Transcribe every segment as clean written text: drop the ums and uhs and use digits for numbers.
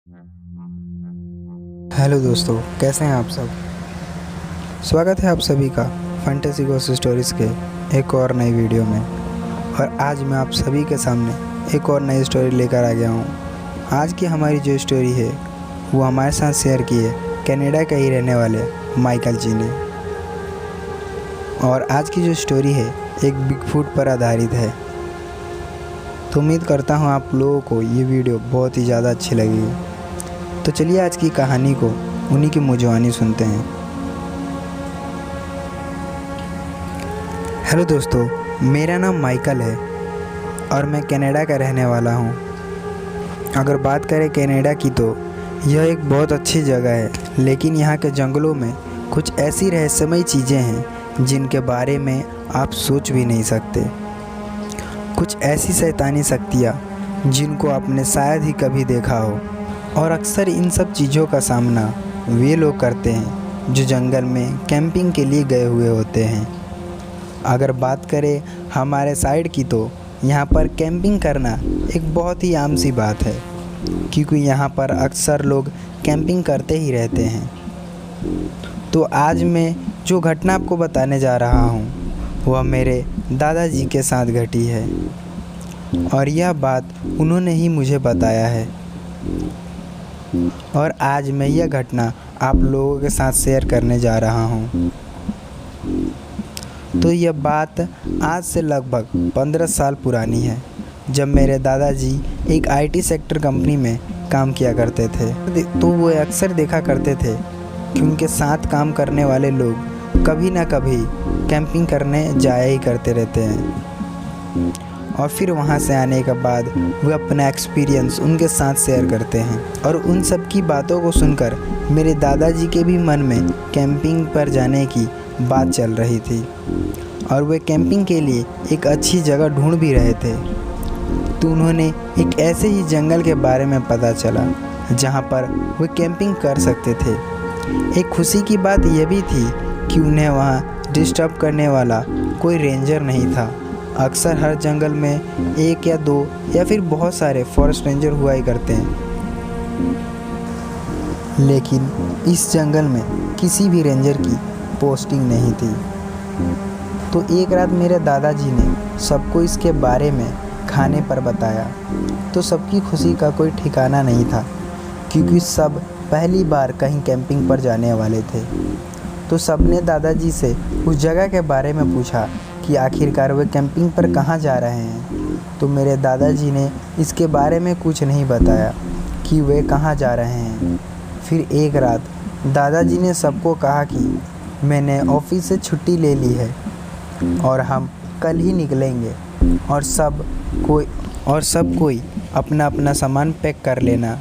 Hello दोस्तों, कैसे हैं आप सब। स्वागत है आप सभी का फैंटेसी घोस्ट स्टोरीज़ के एक और नई वीडियो में। और आज मैं आप सभी के सामने एक और नई स्टोरी लेकर आ गया हूँ। आज की हमारी जो स्टोरी है वो हमारे साथ शेयर की है कनाडा के ही रहने वाले माइकल जी ने। और आज की जो स्टोरी है एक बिगफुट पर आधारित है। तो उम्मीद करता हूँ आप लोगों को ये वीडियो बहुत ही ज़्यादा अच्छी लगेगी। तो चलिए आज की कहानी को उन्हीं की मुंजवानी सुनते हैं। हेलो दोस्तों, मेरा नाम माइकल है और मैं कनाडा का रहने वाला हूँ। अगर बात करें कनाडा की तो यह एक बहुत अच्छी जगह है, लेकिन यहाँ के जंगलों में कुछ ऐसी रहस्यमयी चीज़ें हैं जिनके बारे में आप सोच भी नहीं सकते। कुछ ऐसी शैतानी शक्तियाँ जिनको आपने शायद ही कभी देखा हो। और अक्सर इन सब चीज़ों का सामना वे लोग करते हैं जो जंगल में कैंपिंग के लिए गए हुए होते हैं। अगर बात करें हमारे साइड की तो यहाँ पर कैंपिंग करना एक बहुत ही आम सी बात है, क्योंकि यहाँ पर अक्सर लोग कैंपिंग करते ही रहते हैं। तो आज मैं जो घटना आपको बताने जा रहा हूँ वह मेरे दादाजी के साथ घटी है और यह बात उन्होंने ही मुझे बताया है। और आज मैं यह घटना आप लोगों के साथ शेयर करने जा रहा हूँ। तो यह बात आज से लगभग 15 साल पुरानी है, जब मेरे दादाजी एक आईटी सेक्टर कंपनी में काम किया करते थे। तो वो अक्सर देखा करते थे कि उनके साथ काम करने वाले लोग कभी ना कभी कैंपिंग करने जाया ही करते रहते हैं। और फिर वहाँ से आने के बाद वे अपना एक्सपीरियंस उनके साथ शेयर करते हैं। और उन सब की बातों को सुनकर मेरे दादाजी के भी मन में कैंपिंग पर जाने की बात चल रही थी और वे कैंपिंग के लिए एक अच्छी जगह ढूंढ भी रहे थे। तो उन्होंने एक ऐसे ही जंगल के बारे में पता चला जहाँ पर वे कैंपिंग कर सकते थे। एक खुशी की बात यह भी थी कि उन्हें वहाँ डिस्टर्ब करने वाला कोई रेंजर नहीं था। अक्सर हर जंगल में एक या दो या फिर बहुत सारे फॉरेस्ट रेंजर हुआ ही करते हैं, लेकिन इस जंगल में किसी भी रेंजर की पोस्टिंग नहीं थी। तो एक रात मेरे दादाजी ने सबको इसके बारे में खाने पर बताया तो सबकी खुशी का कोई ठिकाना नहीं था, क्योंकि सब पहली बार कहीं कैंपिंग पर जाने वाले थे। तो सबने दादाजी से उस जगह के बारे में पूछा कि आखिरकार वे कैंपिंग पर कहाँ जा रहे हैं। तो मेरे दादाजी ने इसके बारे में कुछ नहीं बताया कि वे कहाँ जा रहे हैं। फिर एक रात दादाजी ने सबको कहा कि मैंने ऑफिस से छुट्टी ले ली है और हम कल ही निकलेंगे और सब कोई अपना अपना सामान पैक कर लेना,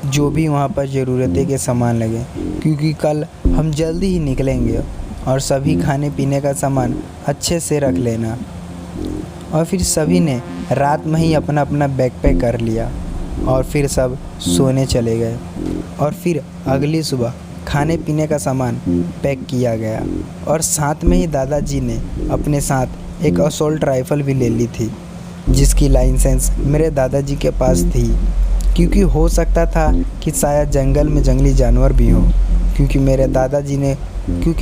जो भी वहाँ पर ज़रूरत के सामान लगे, क्योंकि कल हम जल्दी ही निकलेंगे। और सभी खाने पीने का सामान अच्छे से रख लेना। और फिर सभी ने रात में ही अपना अपना बैग पैक कर लिया और फिर सब सोने चले गए। और फिर अगली सुबह खाने पीने का सामान पैक किया गया और साथ में ही दादाजी ने अपने साथ एक असॉल्ट राइफ़ल भी ले ली थी, जिसकी लाइसेंस मेरे दादाजी के पास थी, क्योंकि हो सकता था कि शायद जंगल में जंगली जानवर भी हों, क्योंकि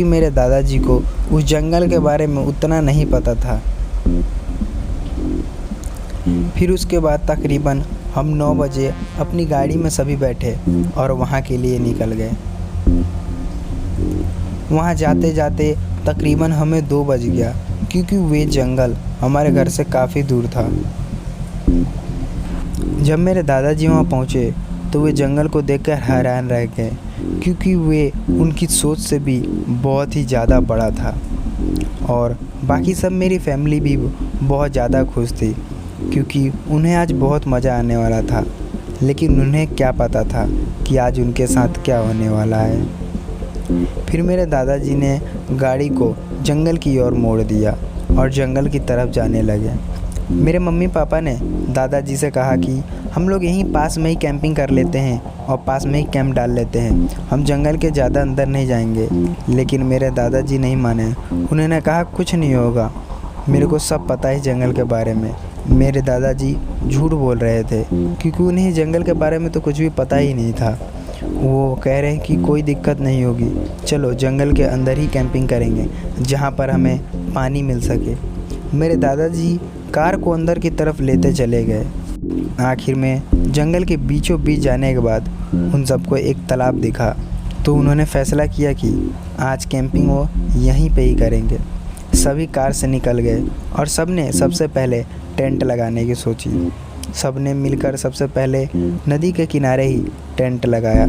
मेरे दादाजी को उस जंगल के बारे में उतना नहीं पता था। फिर उसके बाद तकरीबन हम 9 बजे अपनी गाड़ी में सभी बैठे और वहाँ के लिए निकल गए। वहाँ जाते जाते तकरीबन हमें 2 बज गया, क्योंकि वे जंगल हमारे घर से काफ़ी दूर था। जब मेरे दादाजी वहाँ पहुँचे तो वे जंगल को देखकर हैरान रह गए, क्योंकि वे उनकी सोच से भी बहुत ही ज़्यादा बड़ा था। और बाकी सब मेरी फैमिली भी बहुत ज़्यादा खुश थी, क्योंकि उन्हें आज बहुत मज़ा आने वाला था। लेकिन उन्हें क्या पता था कि आज उनके साथ क्या होने वाला है। फिर मेरे दादाजी ने गाड़ी को जंगल की ओर मोड़ दिया और जंगल की तरफ जाने लगे। मेरे मम्मी पापा ने दादाजी से कहा कि हम लोग यहीं पास में ही कैंपिंग कर लेते हैं और पास में ही कैंप डाल लेते हैं, हम जंगल के ज़्यादा अंदर नहीं जाएंगे। लेकिन मेरे दादाजी नहीं माने। उन्होंने कहा कुछ नहीं होगा, मेरे को सब पता है जंगल के बारे में, मेरे दादाजी झूठ बोल रहे थे क्योंकि उन्हें जंगल के बारे में तो कुछ भी पता ही नहीं था। वो कह रहे हैं कि कोई दिक्कत नहीं होगी, चलो जंगल के अंदर ही कैंपिंग करेंगे जहाँ पर हमें पानी मिल सके। मेरे दादाजी कार को अंदर की तरफ लेते चले गए। आखिर में जंगल के बीचों बीच जाने के बाद उन सबको एक तालाब दिखा, तो उन्होंने फ़ैसला किया कि आज कैंपिंग वो यहीं पे ही करेंगे। सभी कार से निकल गए और सबने सबसे पहले टेंट लगाने की सोची। सबने मिलकर सबसे पहले नदी के किनारे ही टेंट लगाया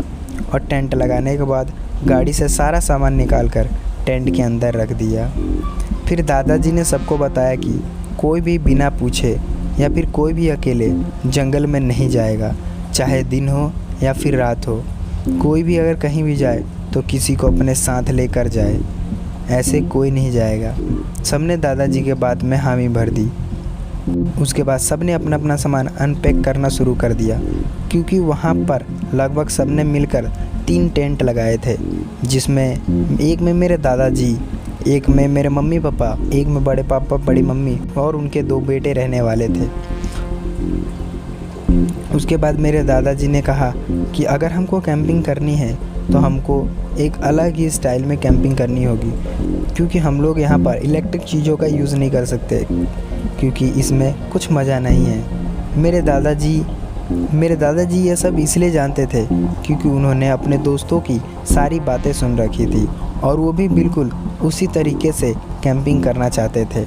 और टेंट लगाने के बाद गाड़ी से सारा सामान निकालकर टेंट के अंदर रख दिया। फिर दादाजी ने सबको बताया कि कोई भी बिना पूछे या फिर कोई भी अकेले जंगल में नहीं जाएगा, चाहे दिन हो या फिर रात हो। कोई भी अगर कहीं भी जाए तो किसी को अपने साथ लेकर जाए, ऐसे कोई नहीं जाएगा। सबने दादाजी के बात में हामी भर दी। उसके बाद सबने अपना अपना सामान अनपैक करना शुरू कर दिया, क्योंकि वहाँ पर लगभग सबने मिलकर 3 टेंट लगाए थे, जिसमें एक में मेरे दादाजी, एक में मेरे मम्मी पापा, एक में बड़े पापा बड़ी मम्मी और उनके 2 बेटे रहने वाले थे। उसके बाद मेरे दादाजी ने कहा कि अगर हमको कैंपिंग करनी है तो हमको एक अलग ही स्टाइल में कैंपिंग करनी होगी, क्योंकि हम लोग यहाँ पर इलेक्ट्रिक चीज़ों का यूज़ नहीं कर सकते, क्योंकि इसमें कुछ मज़ा नहीं है। मेरे दादाजी ये सब इसलिए जानते थे क्योंकि उन्होंने अपने दोस्तों की सारी बातें सुन रखी थी और वो भी बिल्कुल उसी तरीके से कैंपिंग करना चाहते थे।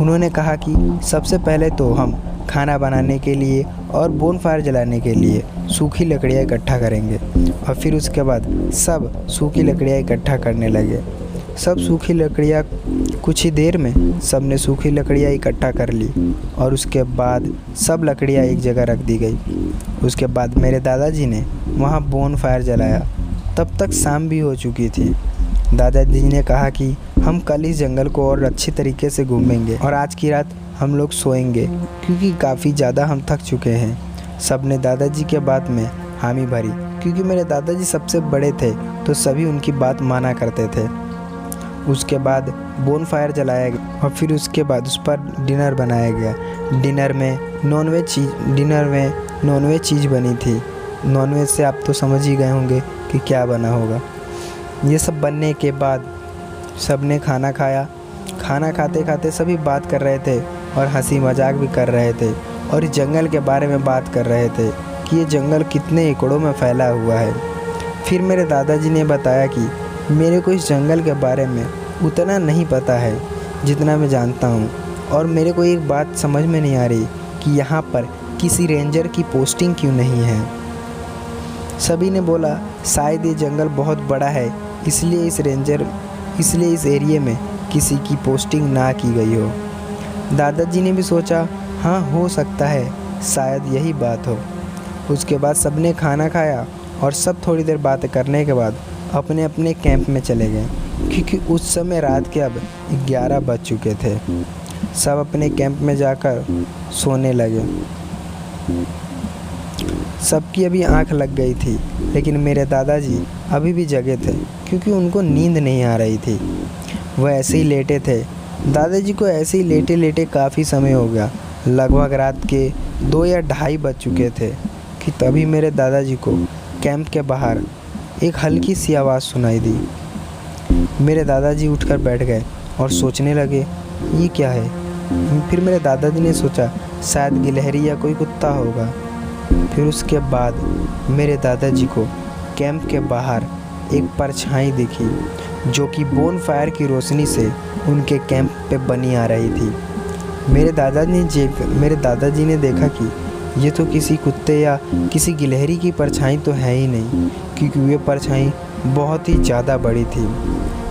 उन्होंने कहा कि सबसे पहले तो हम खाना बनाने के लिए और बोनफायर जलाने के लिए सूखी लकड़ियाँ इकट्ठा करेंगे और फिर उसके बाद सब सूखी लकड़ियाँ इकट्ठा करने लगे। सब सूखी लकड़ियाँ कुछ ही देर में सब ने सूखी लकड़ियाँ इकट्ठा कर ली और उसके बाद सब लकड़ियाँ एक जगह रख दी गई। उसके बाद मेरे दादाजी ने वहाँ बोनफायर जलाया। तब तक शाम भी हो चुकी थी। दादाजी ने कहा कि हम कल इस जंगल को और अच्छी तरीके से घूमेंगे और आज की रात हम लोग सोएंगे, क्योंकि काफ़ी ज़्यादा हम थक चुके हैं। सब ने दादाजी के बात में हामी भरी, क्योंकि मेरे दादाजी सबसे बड़े थे तो सभी उनकी बात माना करते थे। उसके बाद बोनफायर जलाया गया और फिर उसके बाद उस पर डिनर बनाया गया। डिनर में नॉनवेज चीज़ बनी थी। नॉनवेज से आप तो समझ ही गए होंगे कि क्या बना होगा। ये सब बनने के बाद सब ने खाना खाया। खाना खाते खाते सभी बात कर रहे थे और हंसी मजाक भी कर रहे थे और इस जंगल के बारे में बात कर रहे थे कि ये जंगल कितने एकड़ों में फैला हुआ है। फिर मेरे दादाजी ने बताया कि मेरे को इस जंगल के बारे में उतना नहीं पता है जितना मैं जानता हूँ, और मेरे को एक बात समझ में नहीं आ रही कि यहाँ पर किसी रेंजर की पोस्टिंग क्यों नहीं है। सभी ने बोला शायद ये जंगल बहुत बड़ा है, इसलिए इस एरिया में किसी की पोस्टिंग ना की गई हो। दादाजी ने भी सोचा हाँ हो सकता है, शायद यही बात हो। उसके बाद सबने खाना खाया और सब थोड़ी देर बात करने के बाद अपने अपने कैंप में चले गए, क्योंकि उस समय रात के अब 11 बज चुके थे। सब अपने कैंप में जाकर सोने लगे। सबकी अभी आंख लग गई थी, लेकिन मेरे दादाजी अभी भी जगे थे क्योंकि उनको नींद नहीं आ रही थी। वह ऐसे ही लेटे थे। दादाजी को ऐसे ही लेटे लेटे काफ़ी समय हो गया। लगभग रात के 2 या 2:30 बज चुके थे कि तभी मेरे दादाजी को कैंप के बाहर एक हल्की सी आवाज़ सुनाई दी। मेरे दादाजी उठकर बैठ गए और सोचने लगे ये क्या है। फिर मेरे दादाजी ने सोचा शायद गिलहरी या कोई कुत्ता होगा। फिर उसके बाद मेरे दादाजी को कैंप के बाहर एक परछाई दिखी, जो कि बोनफायर की रोशनी से उनके कैंप पे बनी आ रही थी। मेरे दादाजी ने देखा कि ये तो किसी कुत्ते या किसी गिलहरी की परछाई तो है ही नहीं, क्योंकि ये परछाई बहुत ही ज़्यादा बड़ी थी।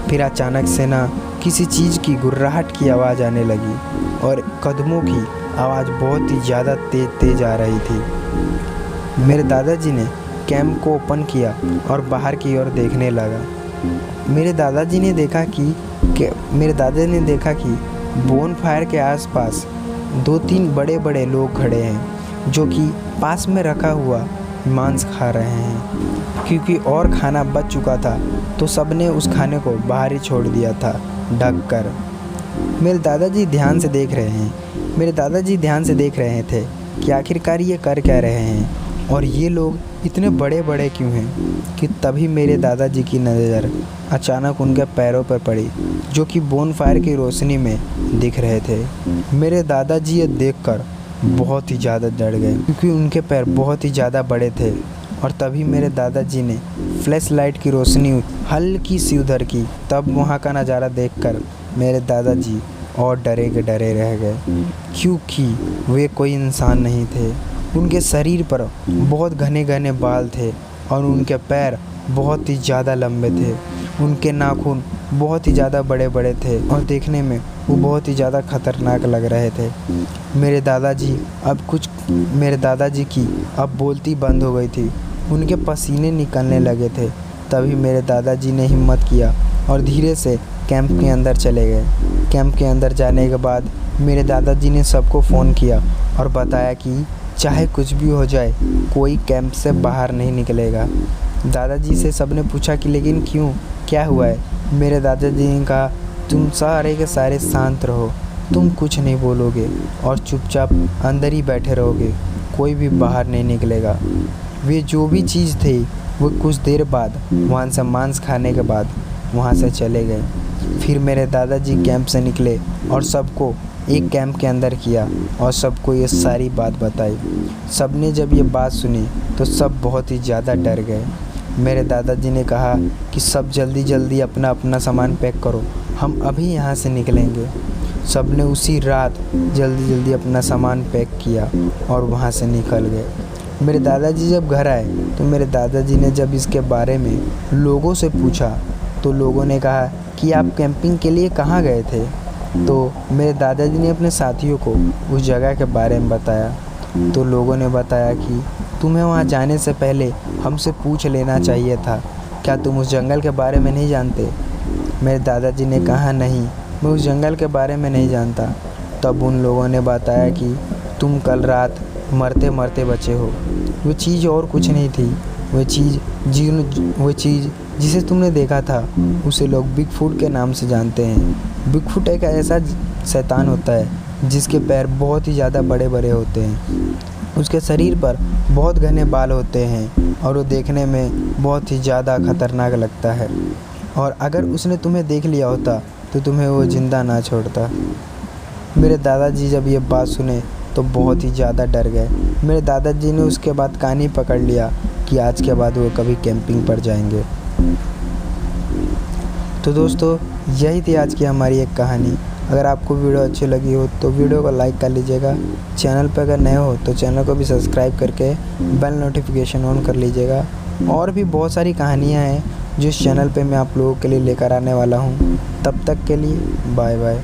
फिर अचानक से ना किसी चीज़ की गुर्राहट की आवाज़ आने लगी और कदमों की आवाज़ बहुत ही ज़्यादा तेज़ आ रही थी। मेरे दादाजी ने कैंप को ओपन किया और बाहर की ओर देखने लगा। मेरे दादाजी ने देखा कि बोनफायर के आसपास 2-3 बड़े बड़े लोग खड़े हैं, जो कि पास में रखा हुआ मांस खा रहे हैं। क्योंकि और खाना बच चुका था तो सबने उस खाने को बाहर ही छोड़ दिया था ढक कर। मेरे दादाजी ध्यान से देख रहे हैं मेरे दादाजी ध्यान से देख रहे थे कि आखिरकार ये कर क्या रहे हैं और ये लोग इतने बड़े बड़े क्यों हैं। कि तभी मेरे दादाजी की नज़र अचानक उनके पैरों पर पड़ी, जो कि बोनफायर की रोशनी में दिख रहे थे। मेरे दादाजी ये देखकर बहुत ही ज़्यादा डर गए, क्योंकि उनके पैर बहुत ही ज़्यादा बड़े थे। और तभी मेरे दादाजी ने फ्लैश लाइट की रोशनी हल्की सी उधर की। तब वहाँ का नज़ारा देखकर मेरे दादाजी और डरे के डरे रह गए, क्योंकि वे कोई इंसान नहीं थे। उनके शरीर पर बहुत घने घने बाल थे और उनके पैर बहुत ही ज़्यादा लंबे थे। उनके नाखून बहुत ही ज़्यादा बड़े बड़े थे और देखने में वो बहुत ही ज़्यादा खतरनाक लग रहे थे। मेरे दादाजी की अब बोलती बंद हो गई थी, उनके पसीने निकलने लगे थे। तभी मेरे दादाजी ने हिम्मत किया और धीरे से कैंप के अंदर चले गए। कैंप के अंदर जाने के बाद मेरे दादाजी ने सबको फ़ोन किया और बताया कि चाहे कुछ भी हो जाए, कोई कैंप से बाहर नहीं निकलेगा। दादाजी से सबने पूछा कि लेकिन क्यों, क्या हुआ है। मेरे दादाजी ने कहा, तुम सारे के सारे शांत रहो, तुम कुछ नहीं बोलोगे और चुपचाप अंदर ही बैठे रहोगे, कोई भी बाहर नहीं निकलेगा। वे जो भी चीज़ थी वो कुछ देर बाद वहाँ से मांस खाने के बाद वहाँ से चले गए। फिर मेरे दादाजी कैंप से निकले और सबको एक कैंप के अंदर किया और सबको ये सारी बात बताई। सबने जब ये बात सुनी तो सब बहुत ही ज़्यादा डर गए। मेरे दादाजी ने कहा कि सब जल्दी जल्दी अपना अपना सामान पैक करो, हम अभी यहाँ से निकलेंगे। सबने उसी रात जल्दी जल्दी अपना सामान पैक किया और वहाँ से निकल गए। मेरे दादाजी जब घर आए तो मेरे दादाजी ने जब इसके बारे में लोगों से पूछा तो लोगों ने कहा कि आप कैंपिंग के लिए कहाँ गए थे। तो मेरे दादाजी ने अपने साथियों को उस जगह के बारे में बताया। तो लोगों ने बताया कि तुम्हें वहाँ जाने से पहले हमसे पूछ लेना चाहिए था, क्या तुम उस जंगल के बारे में नहीं जानते। मेरे दादाजी ने कहा, नहीं, मैं उस जंगल के बारे में नहीं जानता। तब उन लोगों ने बताया कि तुम कल रात मरते मरते बचे हो। वो चीज़ और कुछ नहीं थी, वो चीज़ जिसे तुमने देखा था उसे लोग बिगफुट के नाम से जानते हैं। बिगफुट एक ऐसा शैतान होता है जिसके पैर बहुत ही ज़्यादा बड़े बड़े होते हैं। उसके शरीर पर बहुत घने बाल होते हैं और वो देखने में बहुत ही ज़्यादा खतरनाक लगता है। और अगर उसने तुम्हें देख लिया होता तो तुम्हें वो ज़िंदा ना छोड़ता। मेरे दादाजी जब ये बात सुने तो बहुत ही ज़्यादा डर गए। मेरे दादाजी ने उसके बाद कान ही पकड़ लिया कि आज के बाद वो कभी कैंपिंग पर जाएंगे। तो दोस्तों, यही थी आज की हमारी एक कहानी। अगर आपको वीडियो अच्छी लगी हो तो वीडियो को लाइक कर लीजिएगा। चैनल पर अगर नए हो तो चैनल को भी सब्सक्राइब करके बेल नोटिफिकेशन ऑन कर लीजिएगा। और भी बहुत सारी कहानियाँ हैं जो इस चैनल पे मैं आप लोगों के लिए लेकर आने वाला हूँ। तब तक के लिए बाय बाय।